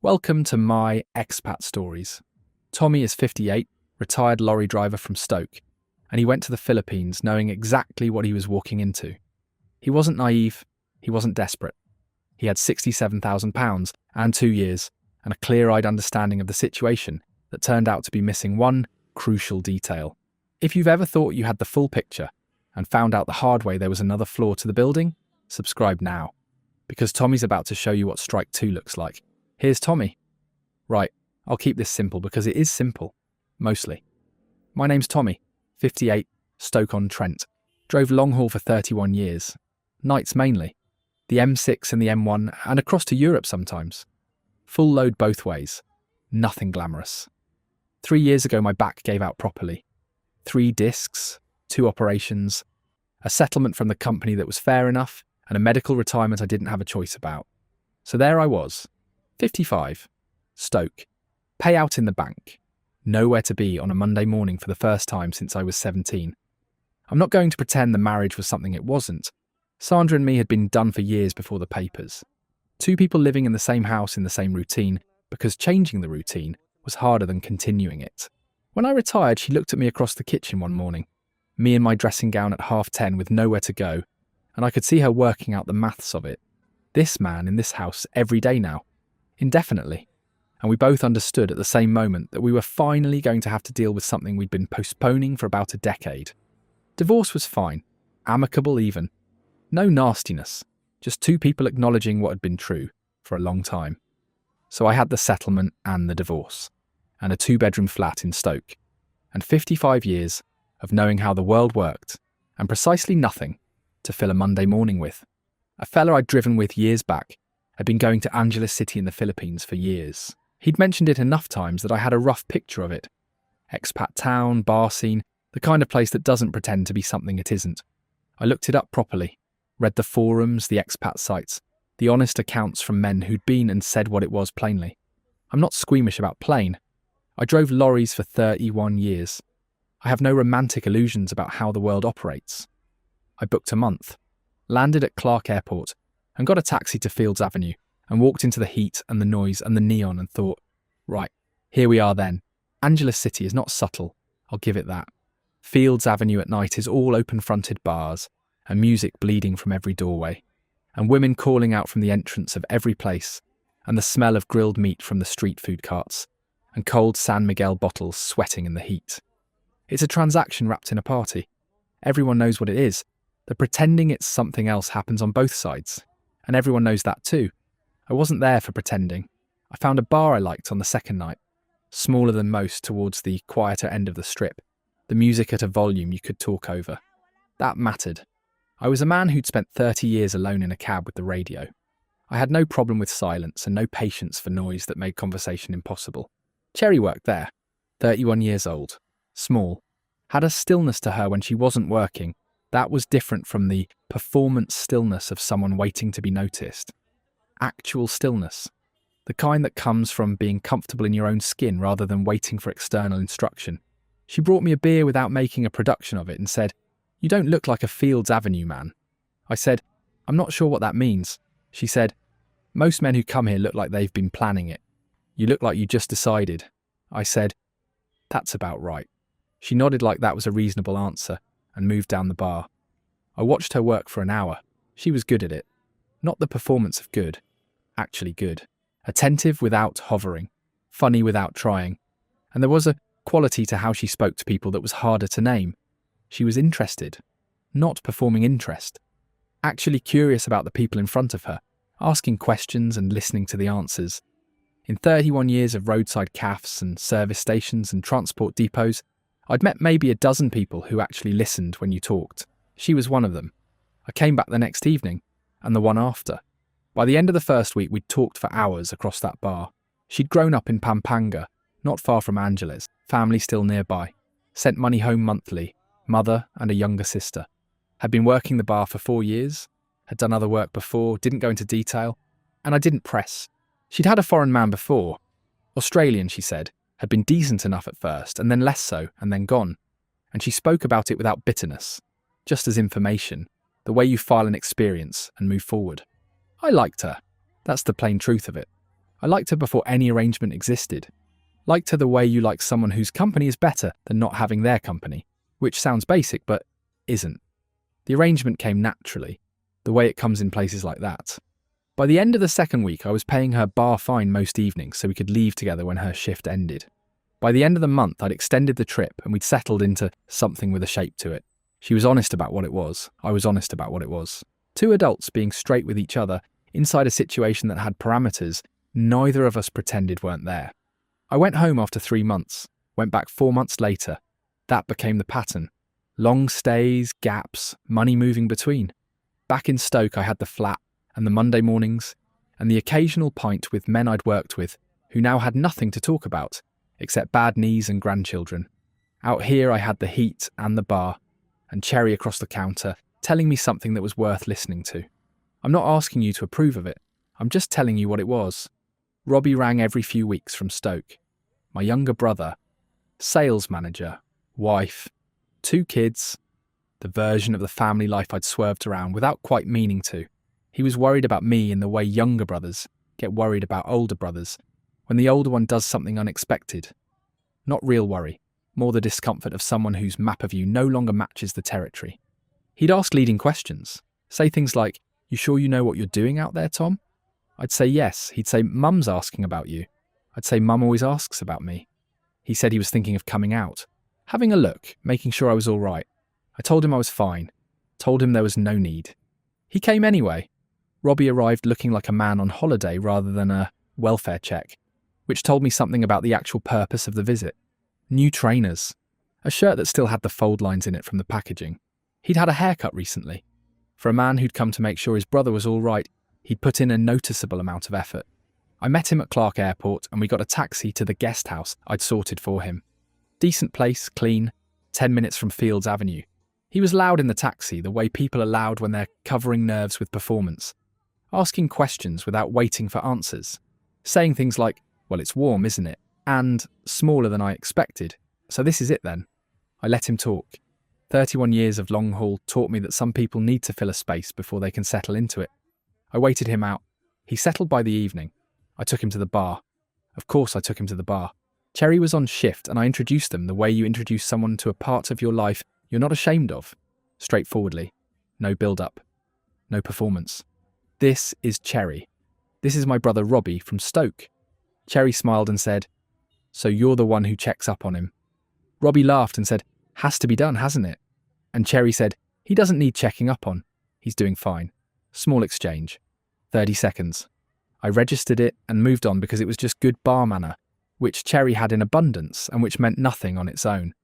Welcome to my Expat Stories. Tommy is 58, retired lorry driver from Stoke, and he went to the Philippines knowing exactly what he was walking into. He wasn't naive, he wasn't desperate. He had £67,000 and 2 years, and a clear-eyed understanding of the situation that turned out to be missing one crucial detail. If you've ever thought you had the full picture and found out the hard way there was another flaw to the building, subscribe now, because Tommy's about to show you what Strike 2 looks like. Here's Tommy. Right, I'll keep this simple because it is simple. Mostly. My name's Tommy, 58, Stoke-on-Trent. Drove long haul for 31 years. Nights mainly. The M6 and the M1 and across to Europe sometimes. Full load both ways. Nothing glamorous. 3 years ago my back gave out properly. 3 discs, 2 operations, a settlement from the company that was fair enough, and a medical retirement I didn't have a choice about. So there I was. 55. Stoke. Payout in the bank. Nowhere to be on a Monday morning for the first time since I was 17. I'm not going to pretend the marriage was something it wasn't. Sandra and me had been done for years before the papers. 2 people living in the same house in the same routine, because changing the routine was harder than continuing it. When I retired, she looked at me across the kitchen one morning, me in my dressing gown at 10:30 with nowhere to go, and I could see her working out the maths of it. This man in this house every day now. Indefinitely, and we both understood at the same moment that we were finally going to have to deal with something we'd been postponing for about a decade. Divorce was fine, amicable even. No nastiness, just 2 people acknowledging what had been true for a long time. So I had the settlement and the divorce, and a 2-bedroom flat in Stoke, and 55 years of knowing how the world worked, and precisely nothing to fill a Monday morning with. A fella I'd driven with years back had been going to Angeles City in the Philippines for years. He'd mentioned it enough times that I had a rough picture of it. Expat town, bar scene, the kind of place that doesn't pretend to be something it isn't. I looked it up properly, read the forums, the expat sites, the honest accounts from men who'd been and said what it was plainly. I'm not squeamish about plain. I drove lorries for 31 years. I have no romantic illusions about how the world operates. I booked a month, landed at Clark Airport, and got a taxi to Fields Avenue and walked into the heat and the noise and the neon and thought, right, here we are then. Angeles City is not subtle, I'll give it that. Fields Avenue at night is all open-fronted bars and music bleeding from every doorway, and women calling out from the entrance of every place, and the smell of grilled meat from the street food carts, and cold San Miguel bottles sweating in the heat. It's a transaction wrapped in a party. Everyone knows what it is. The pretending it's something else happens on both sides. And everyone knows that too. I wasn't there for pretending. I found a bar I liked on the second night, smaller than most towards the quieter end of the strip, the music at a volume you could talk over. That mattered. I was a man who'd spent 30 years alone in a cab with the radio. I had no problem with silence and no patience for noise that made conversation impossible. Cherry worked there, 31 years old, small, had a stillness to her when she wasn't working. That was different from the performance stillness of someone waiting to be noticed. Actual stillness. The kind that comes from being comfortable in your own skin rather than waiting for external instruction. She brought me a beer without making a production of it and said, "You don't look like a Fields Avenue man." I said, "I'm not sure what that means." She said, "Most men who come here look like they've been planning it. You look like you just decided." I said, "That's about right." She nodded like that was a reasonable answer and moved down the bar. I watched her work for an hour. She was good at it. Not the performance of good. Actually good. Attentive without hovering. Funny without trying. And there was a quality to how she spoke to people that was harder to name. She was interested. Not performing interest. Actually curious about the people in front of her, asking questions and listening to the answers. In 31 years of roadside cafes and service stations and transport depots, I'd met maybe a dozen people who actually listened when you talked. She was one of them. I came back the next evening, and the one after. By the end of the first week, we'd talked for hours across that bar. She'd grown up in Pampanga, not far from Angeles, family still nearby. Sent money home monthly, mother and a younger sister. Had been working the bar for 4 years, had done other work before, didn't go into detail, and I didn't press. She'd had a foreign man before. Australian, she said. Had been decent enough at first, and then less so, and then gone. And she spoke about it without bitterness, just as information, the way you file an experience and move forward. I liked her. That's the plain truth of it. I liked her before any arrangement existed. Liked her the way you like someone whose company is better than not having their company, which sounds basic but isn't. The arrangement came naturally, the way it comes in places like that. By the end of the second week, I was paying her bar fine most evenings so we could leave together when her shift ended. By the end of the month, I'd extended the trip and we'd settled into something with a shape to it. She was honest about what it was. I was honest about what it was. Two adults being straight with each other inside a situation that had parameters neither of us pretended weren't there. I went home after 3 months, went back 4 months later. That became the pattern. Long stays, gaps, money moving between. Back in Stoke, I had the flat and the Monday mornings and the occasional pint with men I'd worked with who now had nothing to talk about except bad knees and grandchildren. Out here, I had the heat and the bar and Cherry across the counter telling me something that was worth listening to. I'm not asking you to approve of it. I'm just telling you what it was. Robbie rang every few weeks from Stoke. My younger brother, sales manager, wife, 2 kids, the version of the family life I'd swerved around without quite meaning to. He was worried about me in the way younger brothers get worried about older brothers when the older one does something unexpected. Not real worry, more the discomfort of someone whose map of you no longer matches the territory. He'd ask leading questions, say things like, "You sure you know what you're doing out there, Tom?" I'd say yes. He'd say, "Mum's asking about you." I'd say, "Mum always asks about me." He said he was thinking of coming out, having a look, making sure I was all right. I told him I was fine, told him there was no need. He came anyway. Robbie arrived looking like a man on holiday rather than a welfare check, which told me something about the actual purpose of the visit. New trainers, a shirt that still had the fold lines in it from the packaging. He'd had a haircut recently. For a man who'd come to make sure his brother was all right, he'd put in a noticeable amount of effort. I met him at Clark Airport and we got a taxi to the guest house I'd sorted for him. Decent place, clean, 10 minutes from Fields Avenue. He was loud in the taxi, the way people are loud when they're covering nerves with performance. Asking questions without waiting for answers. Saying things like, "Well, it's warm, isn't it?" And "Smaller than I expected. So this is it then." I let him talk. 31 years of long haul taught me that some people need to fill a space before they can settle into it. I waited him out. He settled by the evening. I took him to the bar. Of course I took him to the bar. Cherry was on shift and I introduced them the way you introduce someone to a part of your life you're not ashamed of. Straightforwardly. No build-up. No performance. This is Cherry. This is my brother Robbie from Stoke. Cherry smiled and said, "So you're the one who checks up on him." Robbie laughed and said, "Has to be done, hasn't it?" And Cherry said, "He doesn't need checking up on. He's doing fine." Small exchange. 30 seconds. I registered it and moved on because it was just good bar manner, which Cherry had in abundance and which meant nothing on its own.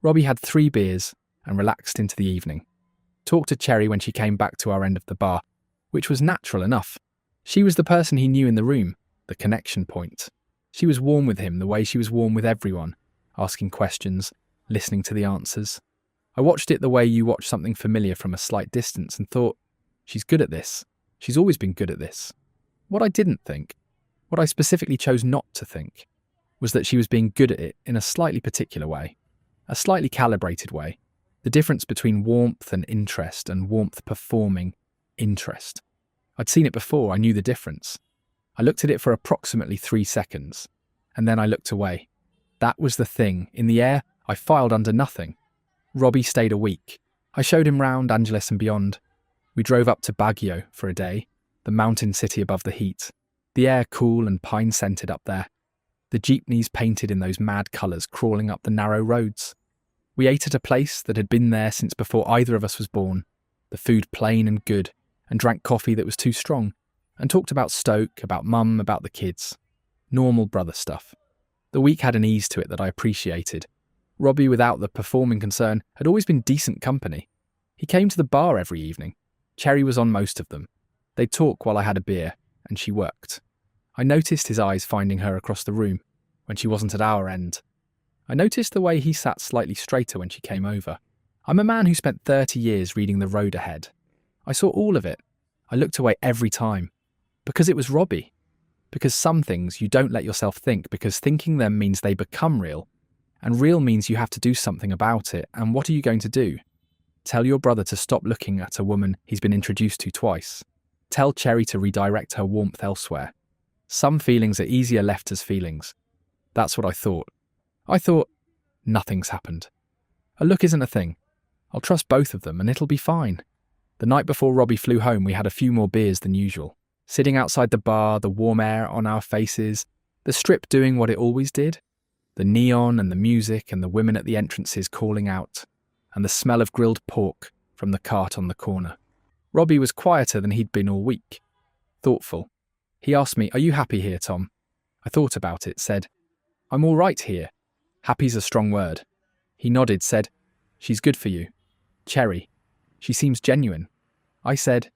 Robbie had 3 beers and relaxed into the evening. Talked to Cherry when she came back to our end of the bar, which was natural enough. She was the person he knew in the room, the connection point. She was warm with him the way she was warm with everyone, asking questions, listening to the answers. I watched it the way you watch something familiar from a slight distance and thought, she's good at this. She's always been good at this. What I didn't think, what I specifically chose not to think, was that she was being good at it in a slightly particular way, a slightly calibrated way. The difference between warmth and interest and warmth performing interest. I'd seen it before, I knew the difference. I looked at it for approximately 3 seconds, and then I looked away. That was the thing. In the air, I filed under nothing. Robbie stayed a week. I showed him round Angeles and beyond. We drove up to Baguio for a day, the mountain city above the heat. The air cool and pine-scented up there. The jeepneys painted in those mad colours crawling up the narrow roads. We ate at a place that had been there since before either of us was born. The food plain and good, and drank coffee that was too strong, and talked about Stoke, about Mum, about the kids. Normal brother stuff. The week had an ease to it that I appreciated. Robbie, without the performing concern, had always been decent company. He came to the bar every evening. Cherry was on most of them. They'd talk while I had a beer, and she worked. I noticed his eyes finding her across the room, when she wasn't at our end. I noticed the way he sat slightly straighter when she came over. I'm a man who spent 30 years reading the road ahead. I saw all of it. I looked away every time. Because it was Robbie. Because some things you don't let yourself think, because thinking them means they become real. And real means you have to do something about it. And what are you going to do? Tell your brother to stop looking at a woman he's been introduced to twice. Tell Cherry to redirect her warmth elsewhere. Some feelings are easier left as feelings. That's what I thought. I thought, nothing's happened. A look isn't a thing. I'll trust both of them and it'll be fine. The night before Robbie flew home, we had a few more beers than usual. Sitting outside the bar, the warm air on our faces, the strip doing what it always did, the neon and the music and the women at the entrances calling out, and the smell of grilled pork from the cart on the corner. Robbie was quieter than he'd been all week. Thoughtful. He asked me, "Are you happy here, Tom?" I thought about it, said, "I'm all right here." Happy's a strong word. He nodded, said, "She's good for you. Cherry. She seems genuine." I said,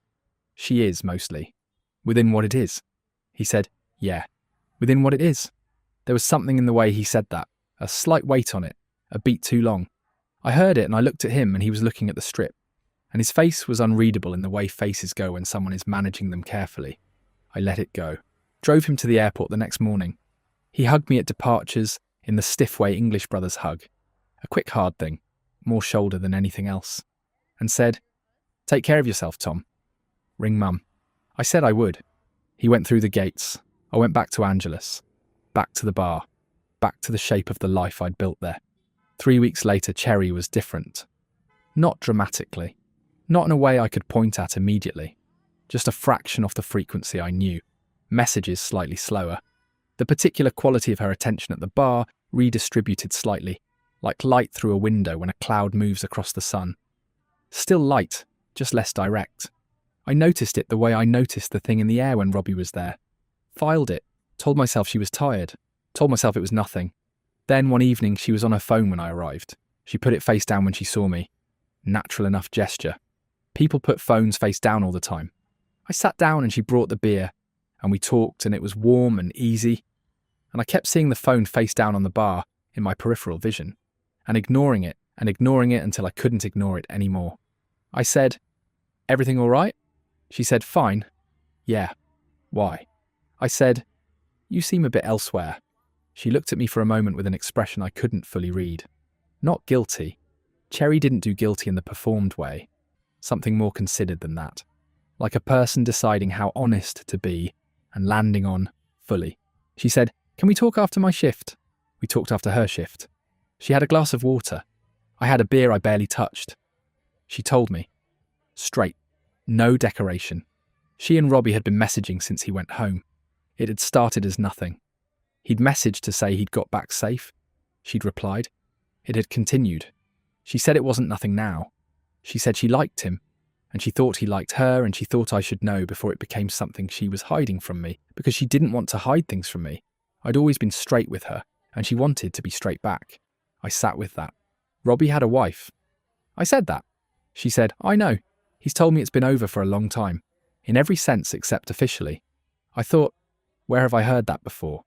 "She is, mostly. Within what it is." He said, "Yeah, within what it is." There was something in the way he said that, a slight weight on it, a beat too long. I heard it and I looked at him and he was looking at the strip, and his face was unreadable in the way faces go when someone is managing them carefully. I let it go. Drove him to the airport the next morning. He hugged me at departures in the stiff way English brothers hug, a quick hard thing, more shoulder than anything else, and said, "Take care of yourself, Tom. Ring Mum." I said I would. He went through the gates. I went back to Angelus, back to the bar, back to the shape of the life I'd built there. 3 weeks later, Cherry was different. Not dramatically. Not in a way I could point at immediately. Just a fraction off the frequency I knew. Messages slightly slower. The particular quality of her attention at the bar redistributed slightly, like light through a window when a cloud moves across the sun. Still light, just less direct. I noticed it the way I noticed the thing in the air when Robbie was there. Filed it, told myself she was tired, told myself it was nothing. Then one evening she was on her phone when I arrived. She put it face down when she saw me. Natural enough gesture. People put phones face down all the time. I sat down and she brought the beer, and we talked and it was warm and easy. And I kept seeing the phone face down on the bar in my peripheral vision, and ignoring it until I couldn't ignore it anymore. I said, "Everything all right?" She said, "Fine." "Yeah. Why?" I said, "You seem a bit elsewhere." She looked at me for a moment with an expression I couldn't fully read. Not guilty. Cherry didn't do guilty in the performed way. Something more considered than that. Like a person deciding how honest to be and landing on fully. She said, "Can we talk after my shift?" We talked after her shift. She had a glass of water. I had a beer I barely touched. She told me. Straight. No decoration. She and Robbie had been messaging since he went home. It had started as nothing. He'd messaged to say he'd got back safe. She'd replied. It had continued. She said it wasn't nothing now. She said she liked him, and she thought he liked her, and she thought I should know before it became something she was hiding from me, because she didn't want to hide things from me. I'd always been straight with her, and she wanted to be straight back. I sat with that. Robbie had a wife. I said that. She said, "I know. He's told me it's been over for a long time, in every sense except officially." I thought, where have I heard that before?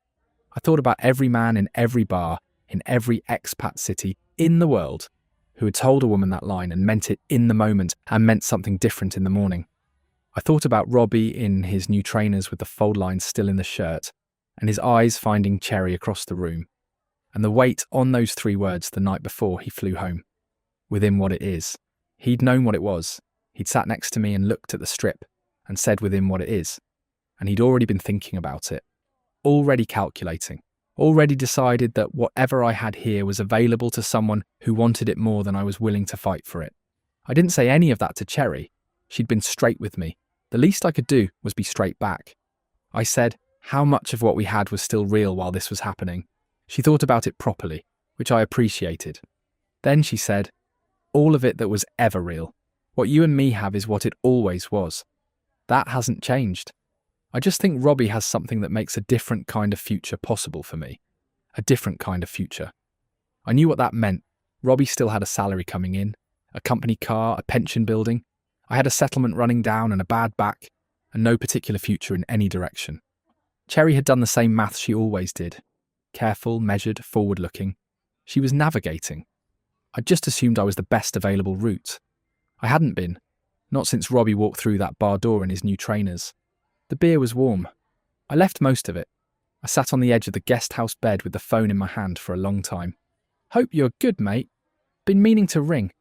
I thought about every man in every bar, in every expat city in the world, who had told a woman that line and meant it in the moment and meant something different in the morning. I thought about Robbie in his new trainers with the fold lines still in the shirt, and his eyes finding Cherry across the room, and the weight on those 3 words the night before he flew home. Within what it is. He'd known what it was. He'd sat next to me and looked at the strip and said within what it is. And he'd already been thinking about it. Already calculating. Already decided that whatever I had here was available to someone who wanted it more than I was willing to fight for it. I didn't say any of that to Cherry. She'd been straight with me. The least I could do was be straight back. I said how much of what we had was still real while this was happening. She thought about it properly, which I appreciated. Then she said, all of it that was ever real. What you and me have is what it always was. That hasn't changed. I just think Robbie has something that makes a different kind of future possible for me. A different kind of future. I knew what that meant. Robbie still had a salary coming in, a company car, a pension building. I had a settlement running down and a bad back, and no particular future in any direction. Cherry had done the same maths she always did. Careful, measured, forward-looking. She was navigating. I'd just assumed I was the best available route. I hadn't been. Not since Robbie walked through that bar door in his new trainers. The beer was warm. I left most of it. I sat on the edge of the guest house bed with the phone in my hand for a long time. Hope you're good, mate. Been meaning to ring.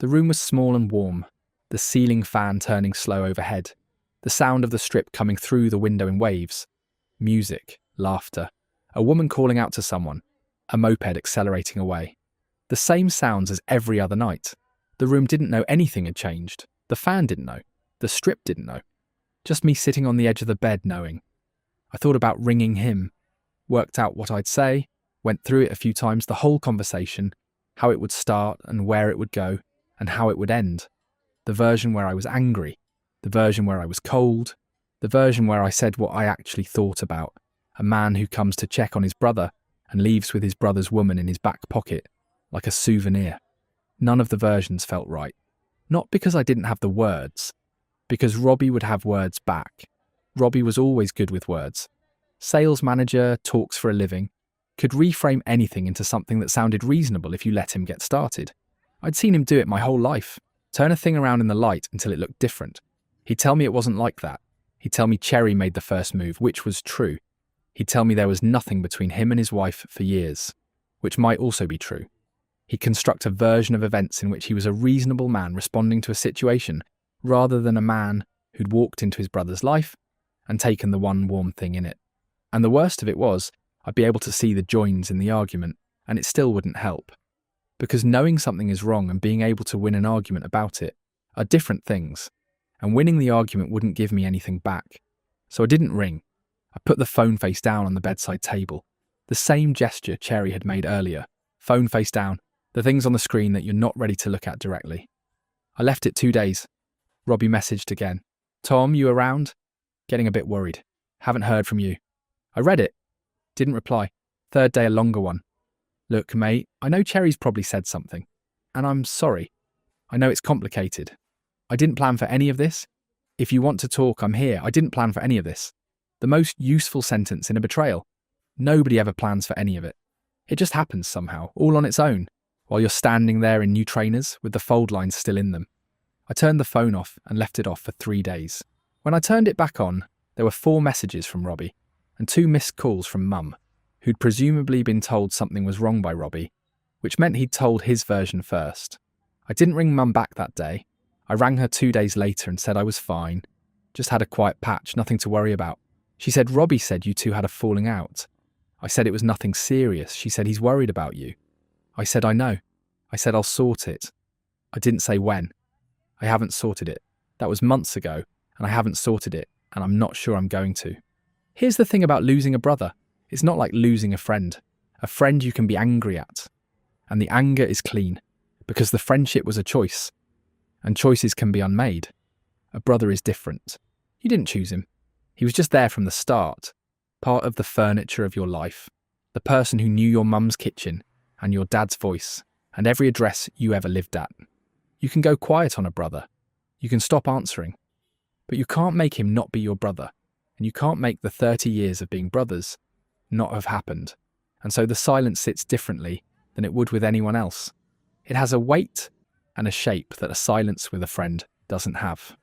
The room was small and warm, the ceiling fan turning slow overhead, the sound of the strip coming through the window in waves. music, laughter, a woman calling out to someone, a moped accelerating away. The same sounds as every other night. The room didn't know anything had changed. The fan didn't know. The strip didn't know. Just me sitting on the edge of the bed knowing. I thought about ringing him, worked out what I'd say, went through it a few times, the whole conversation, how it would start and where it would go and how it would end. The version where I was angry, the version where I was cold, the version where I said what I actually thought about, a man who comes to check on his brother and leaves with his brother's woman in his back pocket, like a souvenir. None of the versions felt right. Not because I didn't have the words, because Robbie would have words back. Robbie was always good with words. Sales manager, talks for a living, could reframe anything into something that sounded reasonable if you let him get started. I'd seen him do it my whole life, turn a thing around in the light until it looked different. He'd tell me it wasn't like that. He'd tell me Cherry made the first move, which was true. He'd tell me there was nothing between him and his wife for years, which might also be true. He'd construct a version of events in which he was a reasonable man responding to a situation, rather than a man who'd walked into his brother's life and taken the one warm thing in it. And the worst of it was, I'd be able to see the joins in the argument, and it still wouldn't help. Because knowing something is wrong and being able to win an argument about it are different things, and winning the argument wouldn't give me anything back. So I didn't ring. I put the phone face down on the bedside table. The same gesture Cherry had made earlier. Phone face down, the things on the screen that you're not ready to look at directly. I left it 2 days. Robbie messaged again. Tom, you around? Getting a bit worried. Haven't heard from you. I read it. Didn't reply. Third day, a longer one. Look, mate, I know Cherry's probably said something. And I'm sorry. I know it's complicated. I didn't plan for any of this. If you want to talk, I'm here. I didn't plan for any of this. The most useful sentence in a betrayal. Nobody ever plans for any of it. It just happens somehow, all on its own, while you're standing there in new trainers with the fold lines still in them. I turned the phone off and left it off for 3 days. When I turned it back on, there were 4 messages from Robbie and 2 missed calls from Mum, who'd presumably been told something was wrong by Robbie, which meant he'd told his version first. I didn't ring Mum back that day. I rang her 2 days later and said I was fine, just had a quiet patch, nothing to worry about. She said Robbie said you two had a falling out. I said it was nothing serious. She said he's worried about you. I said I know. I said I'll sort it. I didn't say when. I haven't sorted it. That was months ago, and I haven't sorted it, and I'm not sure I'm going to. Here's the thing about losing a brother. It's not like losing a friend. A friend you can be angry at. And the anger is clean, because the friendship was a choice. And choices can be unmade. A brother is different. You didn't choose him. He was just there from the start. Part of the furniture of your life. The person who knew your mum's kitchen, and your dad's voice, and every address you ever lived at. You can go quiet on a brother. You can stop answering. But you can't make him not be your brother. And you can't make the 30 years of being brothers not have happened. And so the silence sits differently than it would with anyone else. It has a weight and a shape that a silence with a friend doesn't have.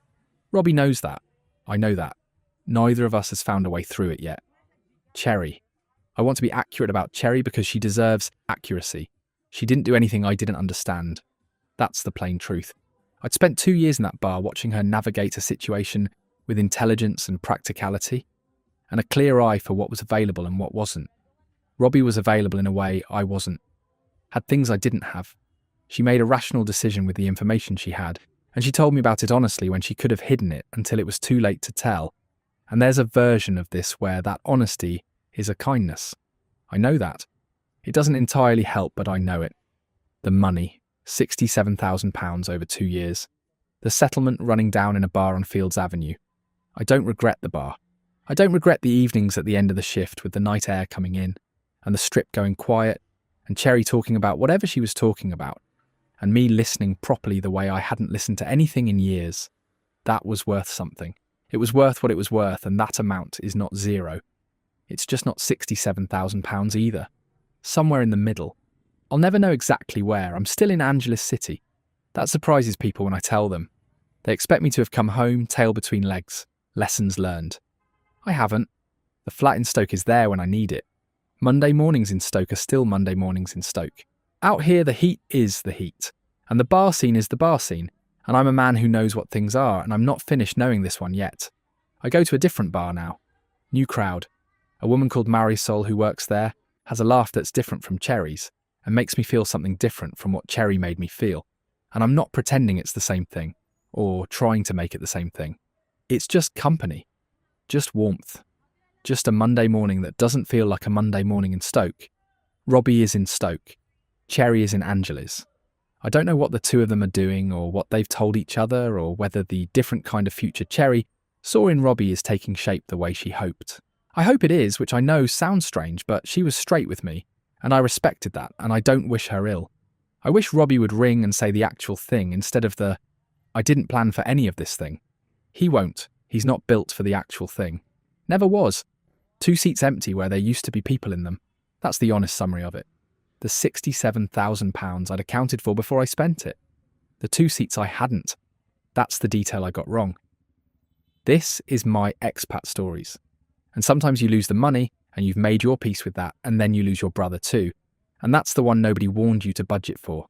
Robbie knows that. I know that. Neither of us has found a way through it yet. Cherry. I want to be accurate about Cherry because she deserves accuracy. She didn't do anything I didn't understand. That's the plain truth. I'd spent 2 years in that bar watching her navigate a situation with intelligence and practicality, and a clear eye for what was available and what wasn't. Robbie was available in a way I wasn't. Had things I didn't have. She made a rational decision with the information she had, and she told me about it honestly when she could have hidden it until it was too late to tell. And there's a version of this where that honesty is a kindness. I know that. It doesn't entirely help, but I know it. The money, £67,000 over 2 years. The settlement running down in a bar on Fields Avenue. I don't regret the bar. I don't regret the evenings at the end of the shift with the night air coming in, and the strip going quiet, and Cherry talking about whatever she was talking about, and me listening properly the way I hadn't listened to anything in years. That was worth something. It was worth what it was worth, and that amount is not zero. It's just not £67,000 either. Somewhere in the middle. I'll never know exactly where. I'm still in Angeles City. That surprises people when I tell them. They expect me to have come home, tail between legs. Lessons learned. I haven't. The flat in Stoke is there when I need it. Monday mornings in Stoke are still Monday mornings in Stoke. Out here, the heat is the heat. And the bar scene is the bar scene. And I'm a man who knows what things are, and I'm not finished knowing this one yet. I go to a different bar now. New crowd. A woman called Marisol who works there has a laugh that's different from Cherry's and makes me feel something different from what Cherry made me feel. And I'm not pretending it's the same thing or trying to make it the same thing. It's just company, just warmth, just a Monday morning that doesn't feel like a Monday morning in Stoke. Robbie is in Stoke. Cherry is in Angela's. I don't know what the two of them are doing or what they've told each other or whether the different kind of future Cherry saw in Robbie is taking shape the way she hoped. I hope it is, which I know sounds strange, but she was straight with me, and I respected that, and I don't wish her ill. I wish Robbie would ring and say the actual thing instead of the, I didn't plan for any of this thing. He won't. He's not built for the actual thing. Never was. 2 seats empty where there used to be people in them. That's the honest summary of it. The £67,000 I'd accounted for before I spent it. The 2 seats I hadn't. That's the detail I got wrong. This is my expat stories. And sometimes you lose the money and you've made your peace with that and then you lose your brother too. And that's the one nobody warned you to budget for.